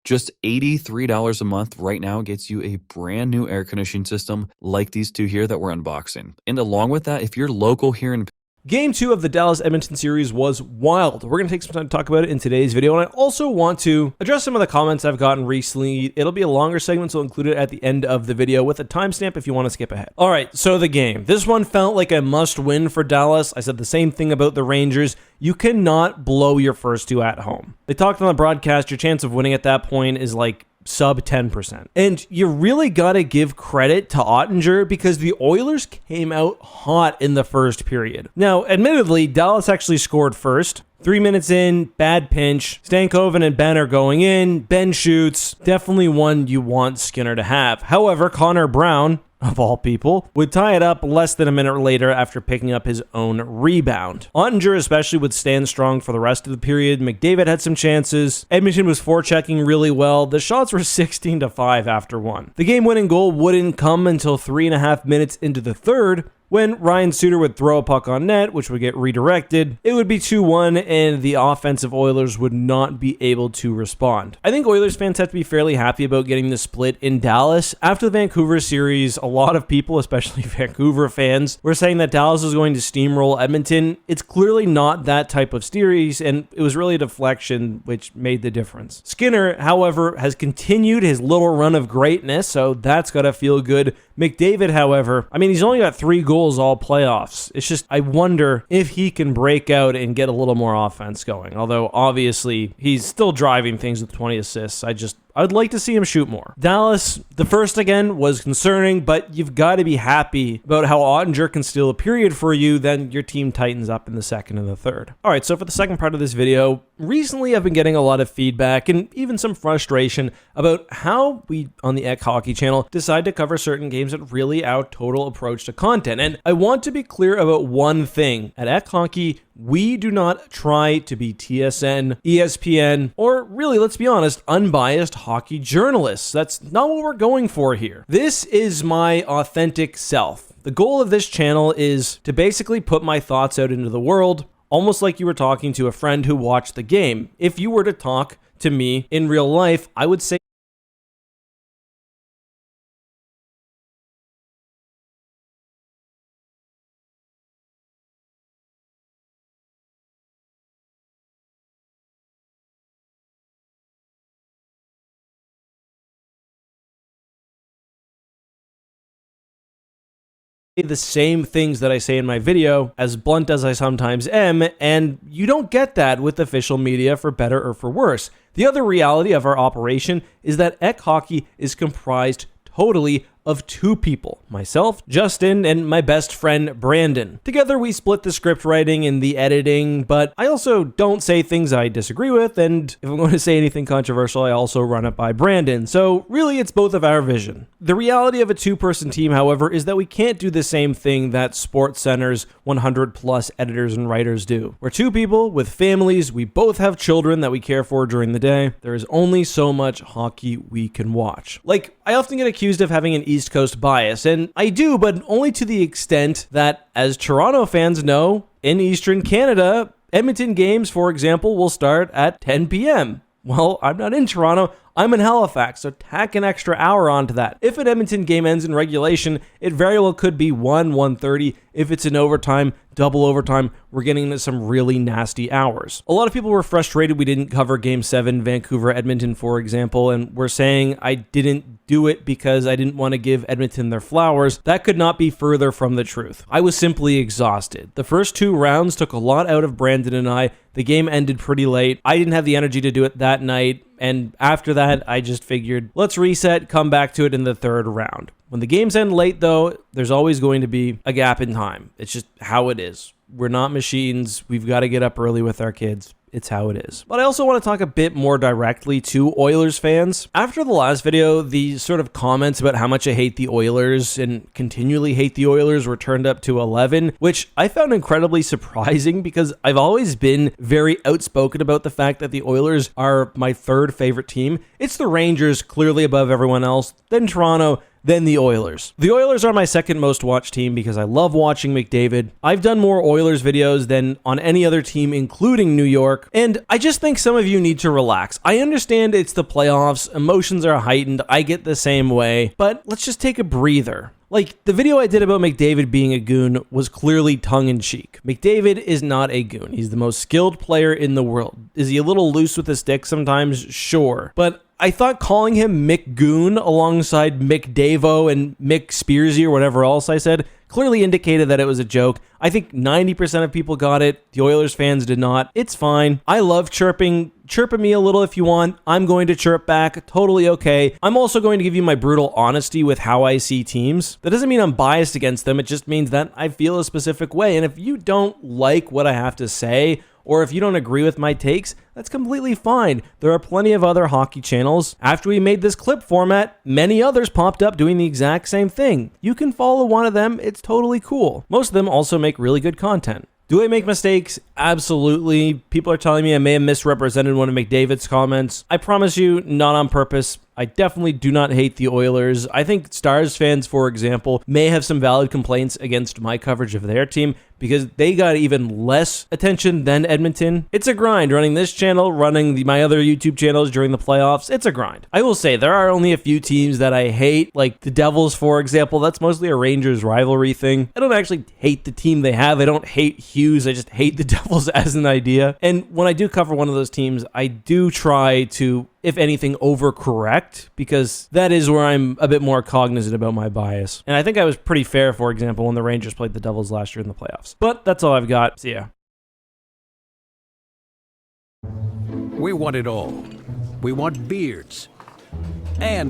Just $83 a month right now gets you a brand new air conditioning system like these two here that we're unboxing. And along with that, if you're local here in Game 2 of the Dallas-Edmonton series was wild. We're going to take some time to talk about it in today's video, and I also want to address some of the comments I've gotten recently. It'll be a longer segment, so I'll include it at the end of the video with a timestamp if you want to skip ahead. All right, so the game. This one felt like a must-win for Dallas. I said the same thing about the Rangers. You cannot blow your first two at home. They talked on the broadcast, your chance of winning at that point is like sub 10%. And you really got to give credit to Oettinger because the Oilers came out hot in the first period. Now, admittedly, Dallas actually scored first. 3 minutes in, bad pinch. Stankoven and Ben are going in. Ben shoots. Definitely one you want Skinner to have. However, Connor Brown, of all people, would tie it up less than a minute later after picking up his own rebound. Oettinger especially would stand strong for the rest of the period. McDavid had some chances. Edmonton was forechecking really well. The shots were 16-5 after one. The game-winning goal wouldn't come until 3.5 minutes into the third, when Ryan Suter would throw a puck on net, which would get redirected. It would be 2-1, and the offensive Oilers would not be able to respond. I think Oilers fans have to be fairly happy about getting the split in Dallas. After the Vancouver series, a lot of people, especially Vancouver fans, were saying that Dallas was going to steamroll Edmonton. It's clearly not that type of series, and it was really a deflection which made the difference. Skinner, however, has continued his little run of greatness, so that's got to feel good. McDavid, however, I mean, he's only got 3 goals all playoffs. It's just, I wonder if he can break out and get a little more offense going. Although, obviously, he's still driving things with 20 assists. I'd like to see him shoot more. Dallas, the first again was concerning, but you've got to be happy about how Oettinger can steal a period for you, then your team tightens up in the second and the third. All right, so for the second part of this video, recently I've been getting a lot of feedback and even some frustration about how we on the Ek Hockey channel decide to cover certain games that really our total approach to content. And I want to be clear about one thing. At Ek Hockey, we do not try to be TSN, ESPN, or really, let's be honest, unbiased hockey journalists. That's not what we're going for here. This is my authentic self. The goal of this channel is to basically put my thoughts out into the world, almost like you were talking to a friend who watched the game. If you were to talk to me in real life, I would say the same things that I say in my video, as blunt as I sometimes am, and you don't get that with official media for better or for worse. The other reality of our operation is that Ek Hockey is comprised totally of 2 people, myself, Justin, and my best friend, Brandon. Together, we split the script writing and the editing, but I also don't say things I disagree with, and if I'm going to say anything controversial, I also run it by Brandon. So really, it's both of our vision. The reality of a 2-person team, however, is that we can't do the same thing that SportsCenter's 100+ editors and writers do. We're 2 people with families, we both have children that we care for during the day. There is only so much hockey we can watch. Like, I often get accused of having an East Coast bias, and I do, but only to the extent that, as Toronto fans know, in Eastern Canada, Edmonton games, for example, will start at 10 p.m. Well, I'm not in Toronto, I'm in Halifax, so tack an extra hour onto that. If an Edmonton game ends in regulation, it very well could be 1:30. If it's in overtime, double overtime, we're getting into some really nasty hours. A lot of people were frustrated we didn't cover Game 7, Vancouver-Edmonton, for example, and were saying I didn't do it because I didn't want to give Edmonton their flowers. That could not be further from the truth. I was simply exhausted. The first 2 rounds took a lot out of Brandon and I. The game ended pretty late. I didn't have the energy to do it that night. And after that, I just figured, let's reset, come back to it in the 3rd round. When the games end late, though, there's always going to be a gap in time. It's just how it is. We're not machines. We've got to get up early with our kids. It's how it is. But I also want to talk a bit more directly to Oilers fans. After the last video, the sort of comments about how much I hate the Oilers and continually hate the Oilers were turned up to 11, which I found incredibly surprising because I've always been very outspoken about the fact that the Oilers are my 3rd favorite team. It's the Rangers clearly above everyone else, then Toronto, than the Oilers. The Oilers are my second most watched team because I love watching McDavid. I've done more Oilers videos than on any other team, including New York, and I just think some of you need to relax. I understand it's the playoffs, emotions are heightened, I get the same way, but let's just take a breather. Like, the video I did about McDavid being a goon was clearly tongue-in-cheek. McDavid is not a goon. He's the most skilled player in the world. Is he a little loose with the stick sometimes? Sure. But I thought calling him McGoon alongside McDavo and McSpearsy or whatever else I said clearly indicated that it was a joke. I think 90% of people got it. The Oilers fans did not. It's fine. I love chirping. Chirp at me a little if you want. I'm going to chirp back. Totally okay. I'm also going to give you my brutal honesty with how I see teams. That doesn't mean I'm biased against them. It just means that I feel a specific way. And if you don't like what I have to say, or if you don't agree with my takes, that's completely fine. There are plenty of other hockey channels. After we made this clip format, many others popped up doing the exact same thing. You can follow one of them. It's totally cool. Most of them also make really good content. Do I make mistakes? Absolutely. People are telling me I may have misrepresented one of McDavid's comments. I promise you, not on purpose. I definitely do not hate the Oilers. I think Stars fans, for example, may have some valid complaints against my coverage of their team because they got even less attention than Edmonton. It's a grind running this channel, running my other YouTube channels during the playoffs. It's a grind. I will say there are only a few teams that I hate, like the Devils, for example. That's mostly a Rangers rivalry thing. I don't actually hate the team they have. I don't hate Hughes. I just hate the Devils as an idea. And when I do cover one of those teams, I do try to, if anything, overcorrect, because that is where I'm a bit more cognizant about my bias. And I think I was pretty fair, for example, when the Rangers played the Devils last year in the playoffs. But that's all I've got. See ya. We want it all. We want beards and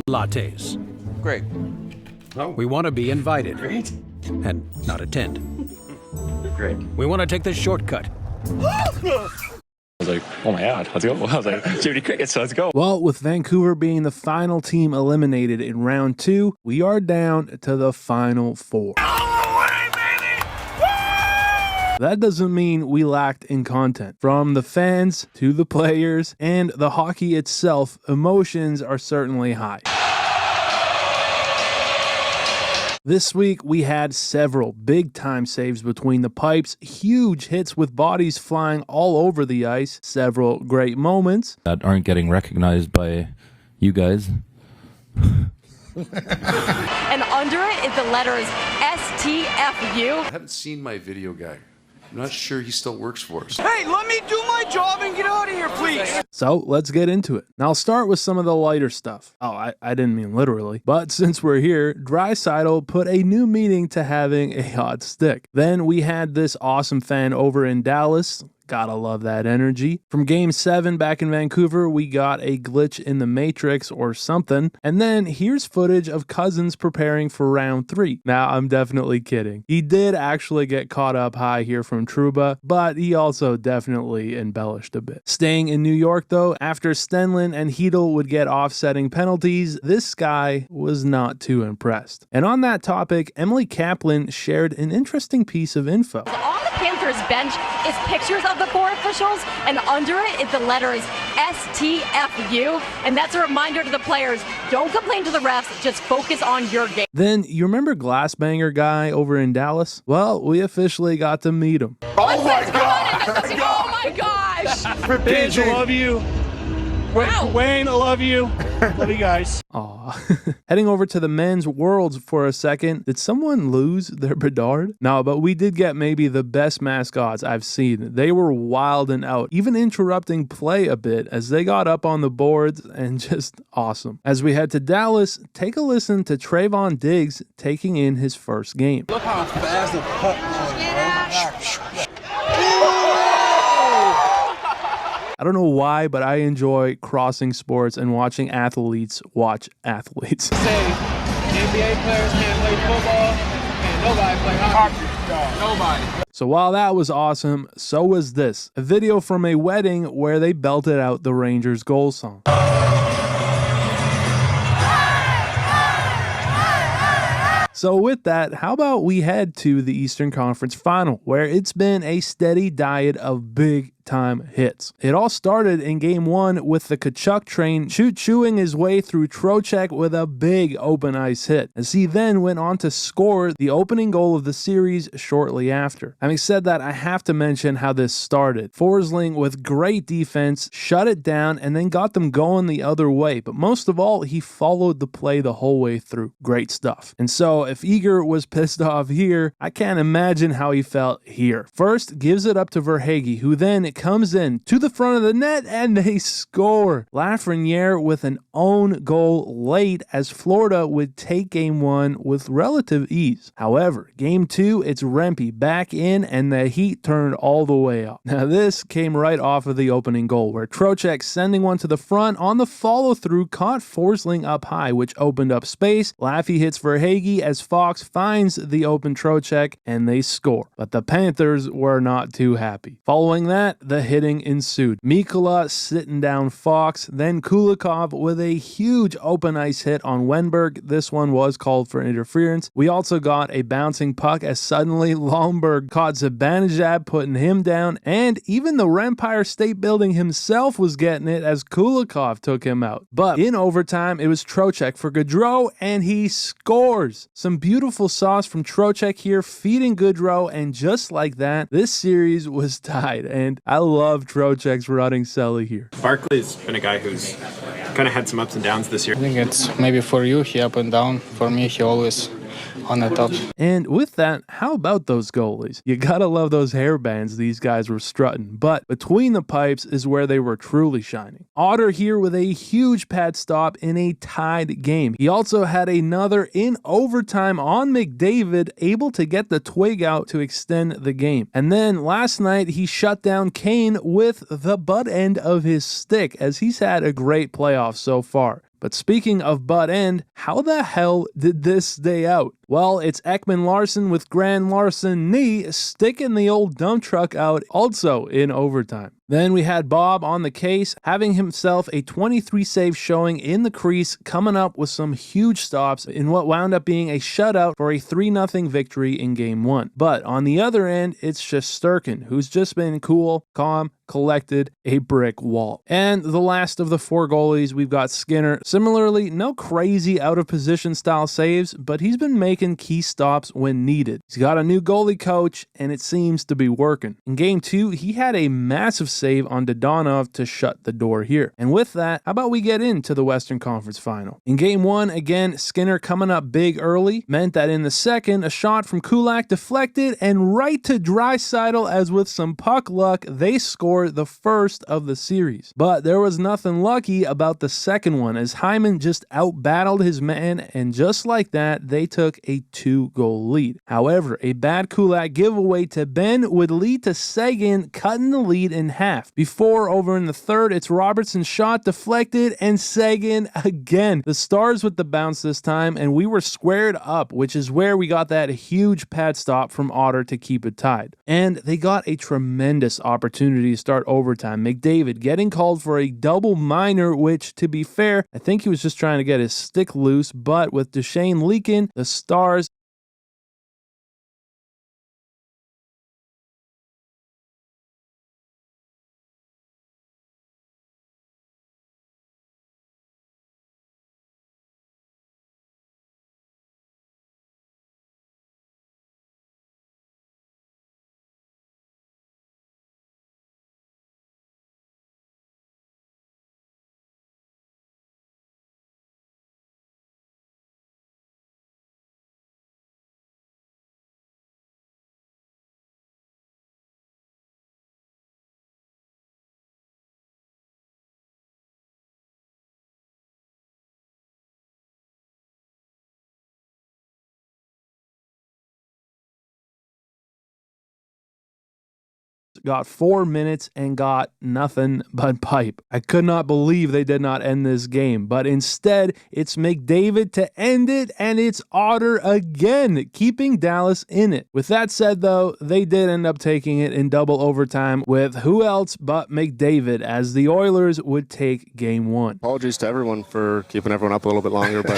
lattes. Great. We want to be invited Great. and not attend. Great. We want to take the shortcut. I was like, oh my God, let's go. I was like, Jiminy Crickets, let's go. Well, with Vancouver being the final team eliminated in round 2, we are down to the final 4. That doesn't mean we lacked in content. From the fans to the players and the hockey itself, emotions are certainly high. This week, we had several big-time saves between the pipes, huge hits with bodies flying all over the ice, several great moments that aren't getting recognized by you guys. And under it is the letters STFU. I haven't seen my video guy. I'm not sure he still works for us. Hey, let me do my job and get out of here, please. So let's get into it. Now I'll start with some of the lighter stuff. Oh, I didn't mean literally. But since we're here, Draisaitl put a new meaning to having a hot stick. Then we had this awesome fan over in Dallas. Gotta love that energy. From Game 7 back in Vancouver, we got a glitch in the Matrix or something. And then here's footage of Cousins preparing for round 3. Now, I'm definitely kidding. He did actually get caught up high here from Trouba, but he also definitely embellished a bit. Staying in New York, though, after Stenlin and Hedel would get offsetting penalties, this guy was not too impressed. And on that topic, Emily Kaplan shared an interesting piece of info. On the Panthers bench is pictures of the 4 officials, and under it is the letters STFU. And that's a reminder to the players, don't complain to the refs, just focus on your game. Then, you remember Glassbanger guy over in Dallas? Well, we officially got to meet him. Oh my God! Oh my gosh! Paige, I love you. Wow. Wayne, I love you. Love you guys. Aw. Heading over to the men's worlds for a second. Did someone lose their Bedard? No, but we did get maybe the best mascots I've seen. They were wild and out, even interrupting play a bit as they got up on the boards, and just awesome. As we head to Dallas, take a listen to Trayvon Diggs taking in his first game. Look how fast the puck goes, bro. I don't know why, but I enjoy crossing sports and watching athletes watch athletes. Say, NBA players can't play football, and nobody play hockey. Nobody. So while that was awesome, so was this. A video from a wedding where they belted out the Rangers goal song. So with that, how about we head to the Eastern Conference Final, where it's been a steady diet of big big-time hits. It all started in Game 1 with the Tkachuk train chewing his way through Trocheck with a big open ice hit, as he then went on to score the opening goal of the series shortly after. Having said that, I have to mention how this started. Forsling, with great defense, shut it down and then got them going the other way, but most of all, he followed the play the whole way through. Great stuff. And so, if Eager was pissed off here, I can't imagine how he felt here. First, gives it up to Verhaeghe, who then comes in to the front of the net and they score. Lafreniere with an own goal late, as Florida would take Game 1 with relative ease. However, Game 2, it's Rempe back in and the heat turned all the way up. Now this came right off of the opening goal, where Trocheck, sending one to the front on the follow-through, caught Forsling up high, which opened up space. Laffy hits Verhaeghe as Fox finds the open Trocheck and they score. But the Panthers were not too happy. Following that, the hitting ensued. Mikkola sitting down Fox, then Kulikov with a huge open ice hit on Wenberg. This one was called for interference. We also got a bouncing puck as suddenly Lomberg caught Zibanejad, putting him down, and even the Empire State Building himself was getting it as Kulikov took him out. But in overtime, it was Trocheck for Gaudreau, and he scores. Some beautiful sauce from Trocheck here, feeding Gaudreau, and just like that, this series was tied, and I love Trocheck's running celly here. Barkley's been a guy who's kind of had some ups and downs this year. I think it's maybe for you, he up and down. For me, he always on the top. And with that, how about those goalies? You gotta love those hairbands these guys were strutting, but between the pipes is where they were truly shining. Otter here with a huge pad stop in a tied game. He also had another in overtime on McDavid, able to get the twig out to extend the game. And then last night, he shut down Kane with the butt end of his stick, as he's had a great playoff so far. But speaking of butt end, how the hell did this stay out? Well, it's Ekman Larson with Grand Larson knee sticking the old dump truck out also in overtime. Then we had Bob on the case, having himself a 23 save showing in the crease, coming up with some huge stops in what wound up being a shutout for a 3-0 victory in Game 1. But on the other end, it's Shesterkin, who's just been cool, calm, collected, a brick wall. And the last of the 4 goalies, we've got Skinner. Similarly, no crazy out of position style saves, but he's been making key stops when needed. He's got a new goalie coach, and it seems to be working. In Game 2, he had a massive save on Dodonov to shut the door here. And with that, how about we get into the Western Conference Final? In Game 1, again, Skinner coming up big early, meant that in the second, a shot from Kulak deflected and right to Draisaitl, as with some puck luck, they scored the first of the series. But there was nothing lucky about the second one, as Hyman just out-battled his man, and just like that, they took a 2-goal lead. However, a bad Kulak giveaway to Ben would lead to Seguin cutting the lead in half. Before, over in the third, it's Robertson's shot deflected, and Seguin again. The Stars with the bounce this time, and we were squared up, which is where we got that huge pad stop from Otter to keep it tied. And they got a tremendous opportunity to start overtime. McDavid getting called for a double minor, which, to be fair, I think he was just trying to get his stick loose, but with Duchesne leaking, the Stars got 4 minutes and got nothing but pipe. I could not believe they did not end this game, but instead it's McDavid to end it, and it's Otter again, keeping Dallas in it. With that said though, they did end up taking it in double overtime with who else but McDavid, as the Oilers would take Game 1. Apologies to everyone for keeping everyone up a little bit longer, but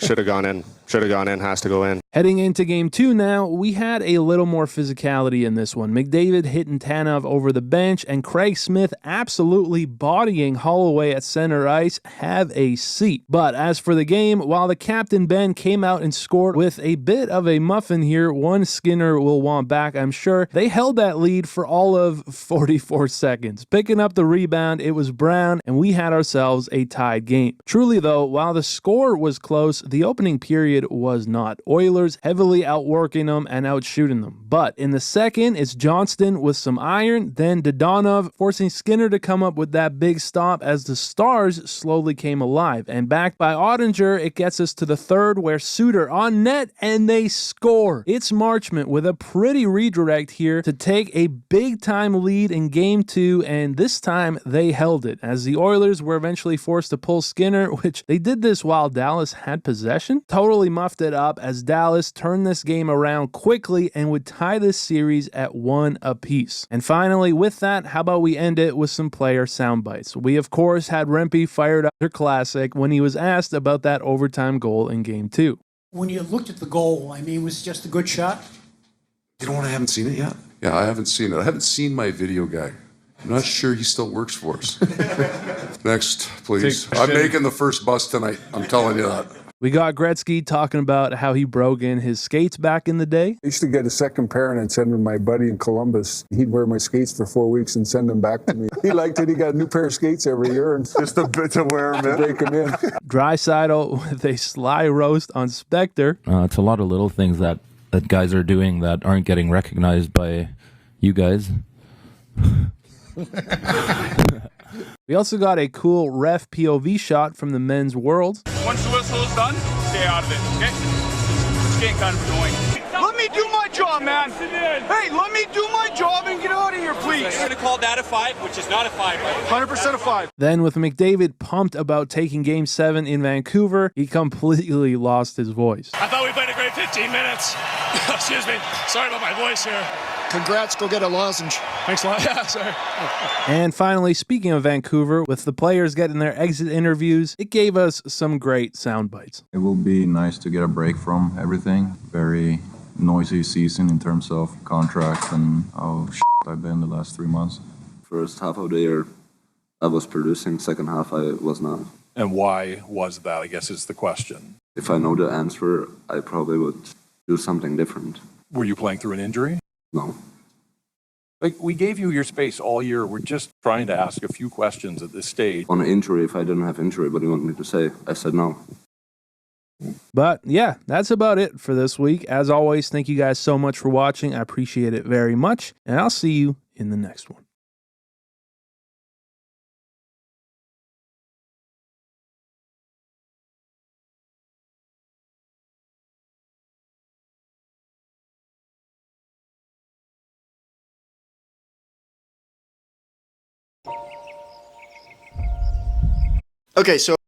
should have gone in. Should have gone in, has to go in. Heading into game 2 now, we had a little more physicality in this one. McDavid hitting Tanev over the bench, and Craig Smith absolutely bodying Holloway at center ice. Have a seat. But as for the game, while the captain Ben came out and scored with a bit of a muffin here, one Skinner will want back, I'm sure, they held that lead for all of 44 seconds. Picking up the rebound, it was Brown, and we had ourselves a tied game. Truly though, while the score was close, the opening period was not. Oilers heavily outworking them and outshooting them. But in the second, it's Johnston with some iron, then Dadonov forcing Skinner to come up with that big stop as the Stars slowly came alive. And backed by Ottinger, it gets us to the third where Suter on net and they score. It's Marchment with a pretty redirect here to take a big time lead in game 2, and this time they held it as the Oilers were eventually forced to pull Skinner, which they did this while Dallas had possession. Totally muffed it up as Dallas turned this game around quickly and would tie this series at 1 apiece. And finally, with that, how about we end it with some player sound bites? We of course had Rempe fired up their classic when he was asked about that overtime goal in game 2. When you looked at the goal, I mean, was it just a good shot? You know what? I haven't seen it yet. Yeah, I haven't seen it. I haven't seen my video guy. I'm not sure he still works for us. Next, please. I'm making the first bus tonight. I'm telling you that. We got Gretzky talking about how he broke in his skates back in the day. I used to get a second pair and I'd send them to my buddy in Columbus. He'd wear my skates for 4 weeks and send them back to me. He liked it. He got a new pair of skates every year. And just a bit to wear them in. Break them in. Draisaitl with a sly roast on Spectre. It's a lot of little things that guys are doing that aren't getting recognized by you guys. We also got a cool ref POV shot from the men's world. Once the whistle is done, stay out of it, okay? It's getting kind of annoying. Let me do my job, man. Hey, let me do my job and get out of here, please. You're going to call that a 5, which is not a 5, right? 100% a 5. Then with McDavid pumped about taking Game 7 in Vancouver, he completely lost his voice. I thought we played a great 15 minutes. Excuse me. Sorry about my voice here. Congrats, go get a lozenge. Thanks a lot. Yeah, sorry. And finally, speaking of Vancouver, with the players getting their exit interviews, it gave us some great sound bites. It will be nice to get a break from everything. Very noisy season in terms of contracts and how I've been the last 3 months. First half of the year, I was producing. Second half, I was not. And why was that, I guess, is the question. If I know the answer, I probably would do something different. Were you playing through an injury? No. Like, we gave you your space all year. We're just trying to ask a few questions at this stage. On an injury, if I didn't have injury, what do you want me to say? I said no. But yeah, that's about it for this week. As always, thank you guys so much for watching. I appreciate it very much. And I'll see you in the next one. Okay, so